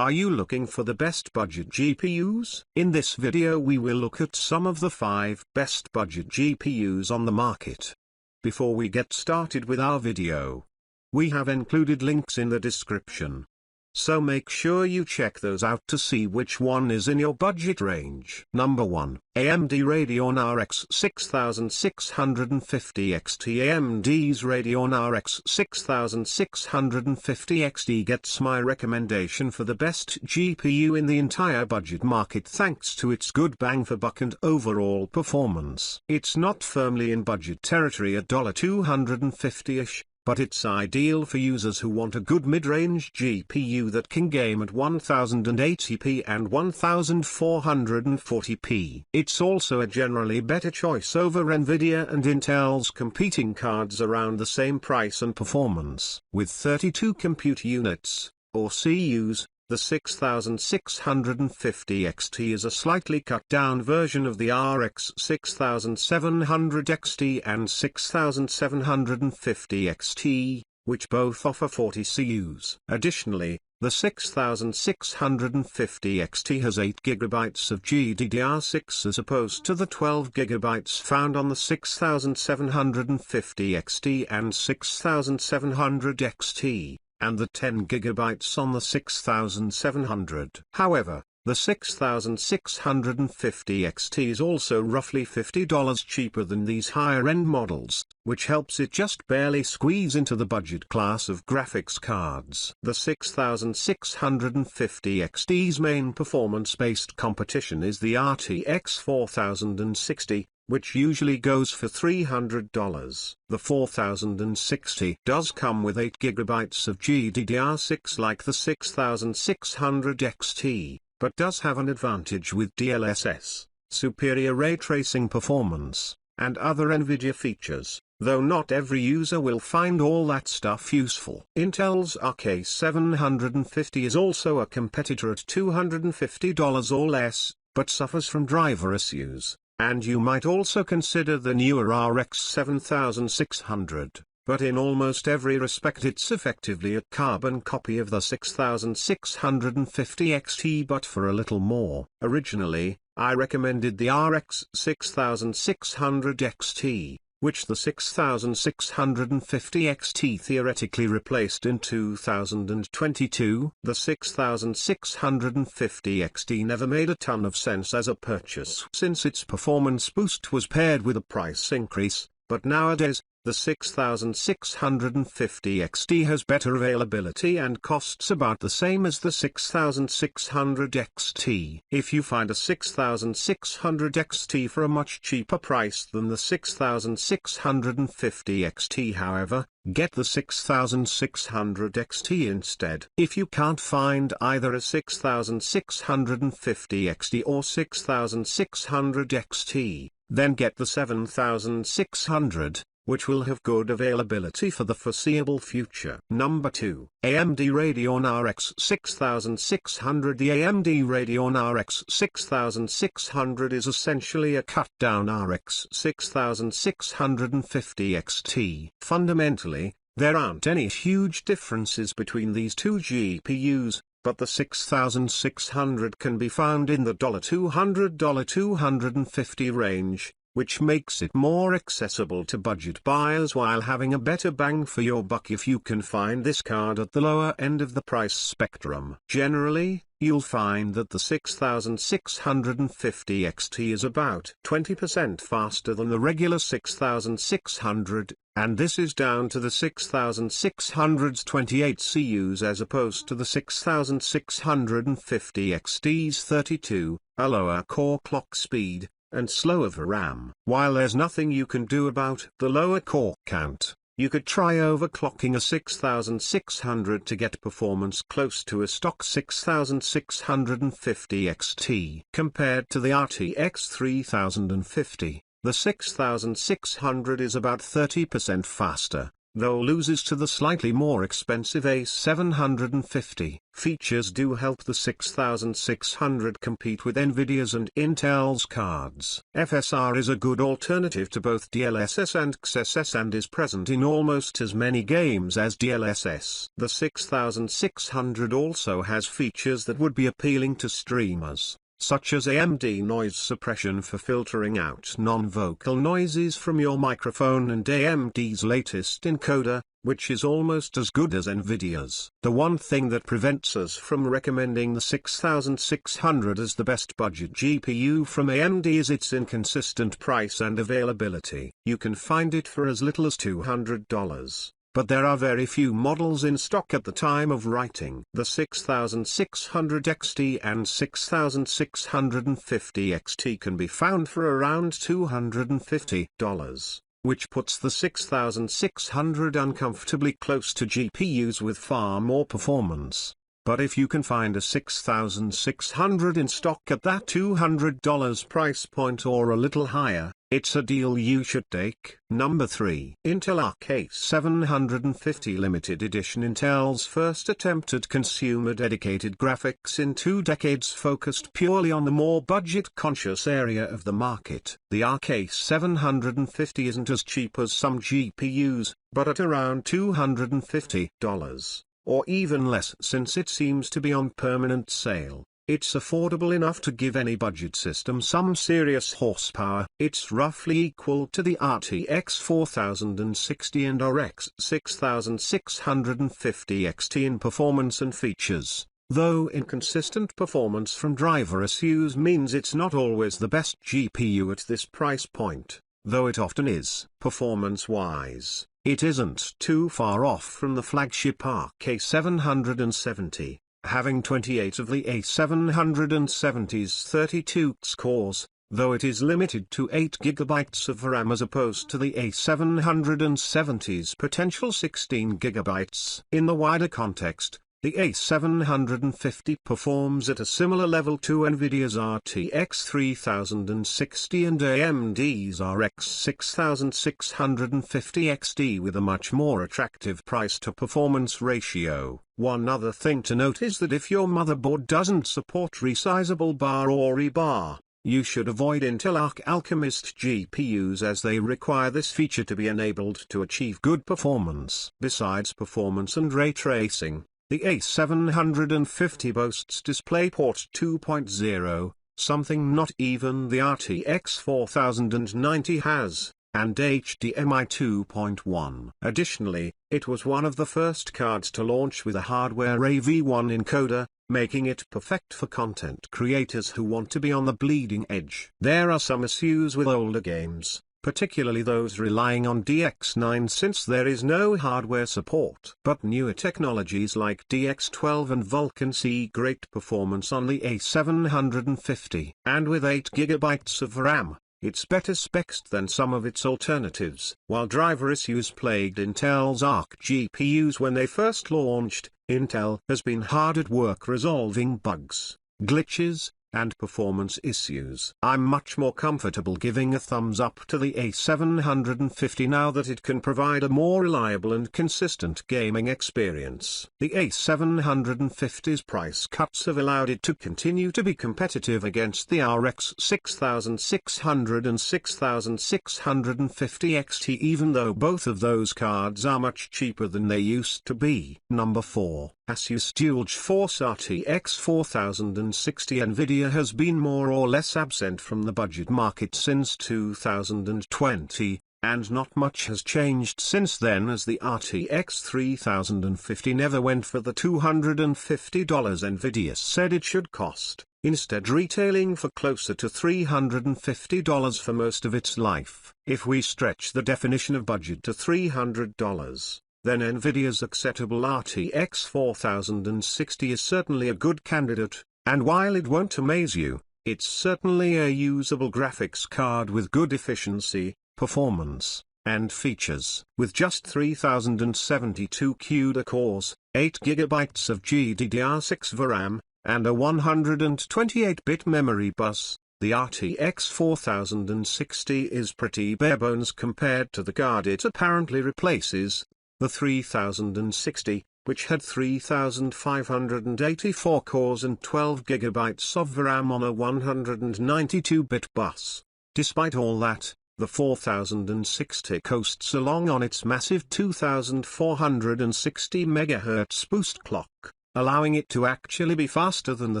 Are you looking for the best budget GPUs? In this video we will look at some of the 5 best budget GPUs on the market. Before we get started with our video, we have included links in the description. So make sure you check those out to see which one is in your budget range. Number 1, AMD Radeon RX 6650 XT. AMD's Radeon RX 6650 XT gets my recommendation for the best GPU in the entire budget market thanks to its good bang for buck and overall performance. It's not firmly in budget territory at $250-ish. But it's ideal for users who want a good mid-range GPU that can game at 1080p and 1440p. It's also a generally better choice over Nvidia and Intel's competing cards around the same price and performance. With 32 compute units, or CUs, the 6650 XT is a slightly cut-down version of the RX 6700 XT and 6750 XT, which both offer 40 CUs. Additionally, the 6650 XT has 8 GB of GDDR6 as opposed to the 12 GB found on the 6750 XT and 6700 XT. And the 10 GB on the 6700. However, the 6650 XT is also roughly $50 cheaper than these higher-end models, which helps it just barely squeeze into the budget class of graphics cards. The 6650 XT's main performance-based competition is the RTX 4060, which usually goes for $300. The 4060 does come with 8 GB of GDDR6 like the 6600 XT, but does have an advantage with DLSS, superior ray tracing performance, and other Nvidia features, though not every user will find all that stuff useful. Intel's RK750 is also a competitor at $250 or less, but suffers from driver issues. And you might also consider the newer RX 7600, but in almost every respect it's effectively a carbon copy of the 6650 XT but for a little more. Originally, I recommended the RX 6600 XT, which the 6650 XT theoretically replaced in 2022. The 6650 XT never made a ton of sense as a purchase since its performance boost was paired with a price increase, but nowadays, the 6650 XT has better availability and costs about the same as the 6600 XT. If you find a 6600 XT for a much cheaper price than the 6650 XT, however, get the 6600 XT instead. If you can't find either a 6650 XT or 6600 XT, then get the 7600. Which will have good availability for the foreseeable future. Number 2, AMD Radeon RX 6600. The AMD Radeon RX 6600 is essentially a cut-down RX 6650 XT. Fundamentally, there aren't any huge differences between these two GPUs, but the 6600 can be found in the $200–250 range, which makes it more accessible to budget buyers while having a better bang for your buck if you can find this card at the lower end of the price spectrum. Generally, you'll find that the 6650 XT is about 20% faster than the regular 6600, and this is down to the 6600's 28 CUs as opposed to the 6650 XT's 32, a lower core clock speed, and slower VRAM. While there's nothing you can do about the lower core count, you could try overclocking a 6600 to get performance close to a stock 6650 XT. Compared to the RTX 3050, the 6600 is about 30% faster, though loses to the slightly more expensive A750. Features do help the 6600 compete with Nvidia's and Intel's cards. FSR is a good alternative to both DLSS and XSS and is present in almost as many games as DLSS. The 6600 also has features that would be appealing to streamers, such as AMD noise suppression for filtering out non-vocal noises from your microphone and AMD's latest encoder, which is almost as good as Nvidia's. The one thing that prevents us from recommending the 6600 as the best budget GPU from AMD is its inconsistent price and availability. You can find it for as little as $200. But there are very few models in stock at the time of writing. The 6600 XT and 6650 XT can be found for around $250, which puts the 6600 uncomfortably close to GPUs with far more performance. But if you can find a 6600 in stock at that $200 price point or a little higher, it's a deal you should take. Number 3. Intel Arc A750 Limited Edition. Intel's first attempt at consumer-dedicated graphics in 2 decades focused purely on the more budget-conscious area of the market. The Arc A750 isn't as cheap as some GPUs, but at around $250, or even less since it seems to be on permanent sale. It's affordable enough to give any budget system some serious horsepower. It's roughly equal to the RTX 4060 and RX 6650 XT in performance and features, though inconsistent performance from driver issues means it's not always the best GPU at this price point, though it often is. Performance-wise, it isn't too far off from the flagship Arc A770. Having 28 of the A770's 32 cores, though it is limited to 8 GB of RAM as opposed to the A770's potential 16 GB. In the wider context, the A750 performs at a similar level to Nvidia's RTX 3060 and AMD's RX 6650 XT with a much more attractive price-to-performance ratio. One other thing to note is that if your motherboard doesn't support resizable bar or rebar, you should avoid Intel Arc Alchemist GPUs as they require this feature to be enabled to achieve good performance. Besides performance and ray tracing, the A750 boasts DisplayPort 2.0, something not even the RTX 4090 has, and HDMI 2.1. Additionally, it was one of the first cards to launch with a hardware AV1 encoder, making it perfect for content creators who want to be on the bleeding edge. There are some issues with older games, particularly those relying on DX9 since there is no hardware support. But newer technologies like DX12 and Vulkan see great performance on the A750. And with 8 GB of RAM, it's better spec'd than some of its alternatives. While driver issues plagued Intel's Arc GPUs when they first launched, Intel has been hard at work resolving bugs, glitches, and performance issues. I'm much more comfortable giving a thumbs up to the A750 now that it can provide a more reliable and consistent gaming experience. The A750's price cuts have allowed it to continue to be competitive against the RX 6600 and 6650 XT even though both of those cards are much cheaper than they used to be. Number 4. Asus GeForce RTX 4060. Nvidia has been more or less absent from the budget market since 2020, and not much has changed since then as the RTX 3050 never went for the $250 Nvidia said it should cost, instead retailing for closer to $350 for most of its life. If we stretch the definition of budget to $300, then Nvidia's acceptable RTX 4060 is certainly a good candidate, and while it won't amaze you, it's certainly a usable graphics card with good efficiency, performance, and features. With just 3072 CUDA cores, 8 GB of GDDR6 VRAM, and a 128-bit memory bus, the RTX 4060 is pretty barebones compared to the card it apparently replaces. The 3060, which had 3584 cores and 12 GB of RAM on a 192-bit bus. Despite all that, the 4060 coasts along on its massive 2460 MHz boost clock, allowing it to actually be faster than the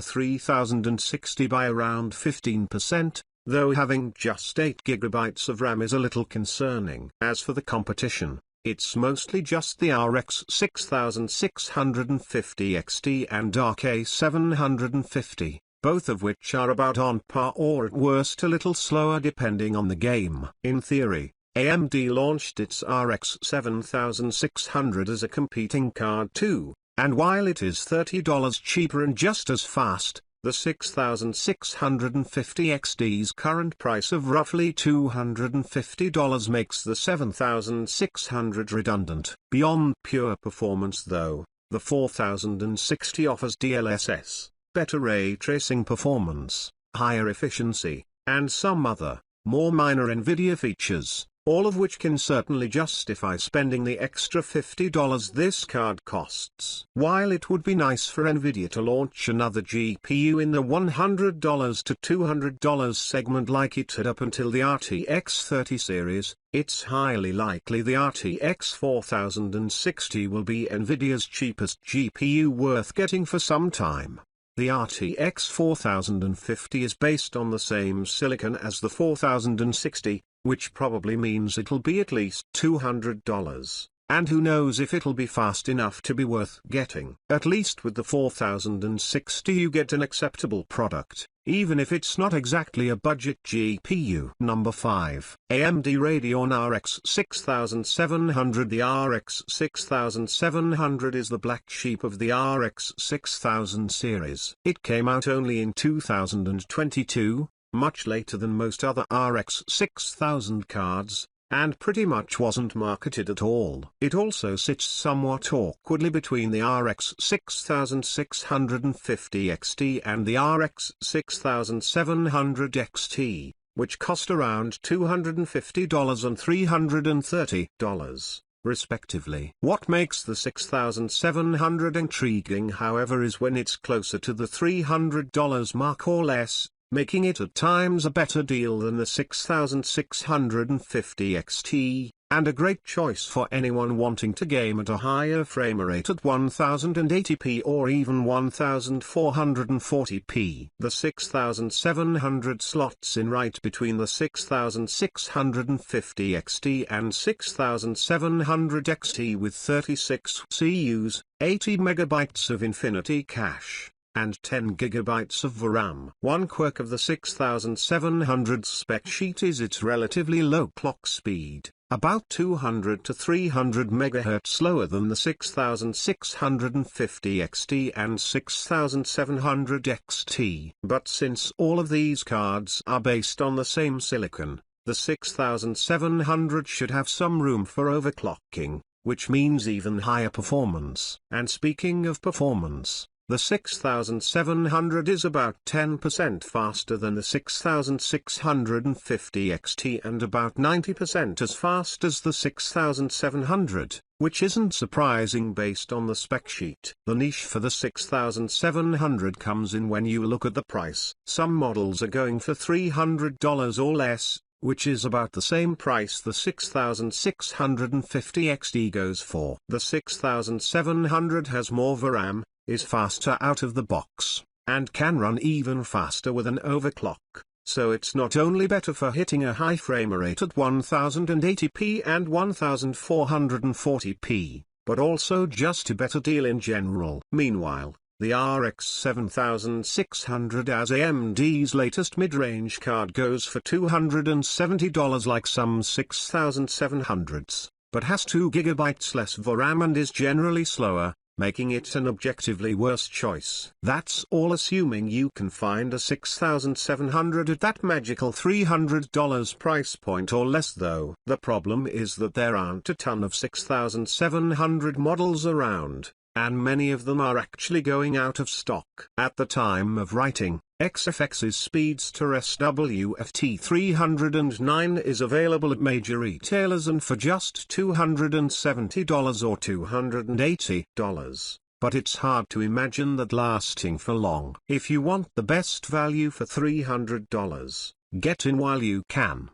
3060 by around 15%, though having just 8 GB of RAM is a little concerning. As for the competition, it's mostly just the RX 6650 XT and RK 750, both of which are about on par or at worst a little slower depending on the game. In theory, AMD launched its RX 7600 as a competing card too, and while it is $30 cheaper and just as fast, the 6650 XT's current price of roughly $250 makes the 7600 redundant. Beyond pure performance though, the 4060 offers DLSS, better ray tracing performance, higher efficiency, and some other, more minor NVIDIA features, all of which can certainly justify spending the extra $50 this card costs. While it would be nice for NVIDIA to launch another GPU in the $100 to $200 segment like it had up until the RTX 30 series, it's highly likely the RTX 4060 will be NVIDIA's cheapest GPU worth getting for some time. The RTX 4050 is based on the same silicon as the 4060, which probably means it'll be at least $200, and who knows if it'll be fast enough to be worth getting. At least with the 4060 you get an acceptable product, even if it's not exactly a budget GPU. Number 5. AMD Radeon RX 6700. The RX 6700 is the black sheep of the RX 6000 series. It came out only in 2022, much later than most other RX 6000 cards, and pretty much wasn't marketed at all. It also sits somewhat awkwardly between the RX 6650 XT and the RX 6700 XT, which cost around $250 and $330, respectively. What makes the 6700 intriguing, however, is when it's closer to the $300 mark or less, making it at times a better deal than the 6650 XT, and a great choice for anyone wanting to game at a higher frame rate at 1080p or even 1440p. The 6700 slots in right between the 6650 XT and 6700 XT with 36 CUs, 80 MB of Infinity Cache, and 10 GB of RAM. One quirk of the 6700's spec sheet is its relatively low clock speed, about 200 to 300 MHz slower than the 6650 XT and 6700 XT. But since all of these cards are based on the same silicon, the 6700 should have some room for overclocking, which means even higher performance. And speaking of performance, the 6700 is about 10% faster than the 6650 XT and about 90% as fast as the 6700, which isn't surprising based on the spec sheet. The niche for the 6700 comes in when you look at the price. Some models are going for $300 or less, which is about the same price the 6650 XT goes for. The 6700 has more VRAM, is faster out of the box, and can run even faster with an overclock, so it's not only better for hitting a high frame rate at 1080p and 1440p, but also just a better deal in general. Meanwhile, the RX 7600 as AMD's latest mid-range card goes for $270 like some 6700s, but has 2 GB less VRAM and is generally slower, making it an objectively worse choice. That's all assuming you can find a 6700 at that magical $300 price point or less though. The problem is that there aren't a ton of 6700 models around, and many of them are actually going out of stock. At the time of writing, XFX's Speedster SWFT 309 is available at major retailers and for just $270 or $280, but it's hard to imagine that lasting for long. If you want the best value for $300, get in while you can.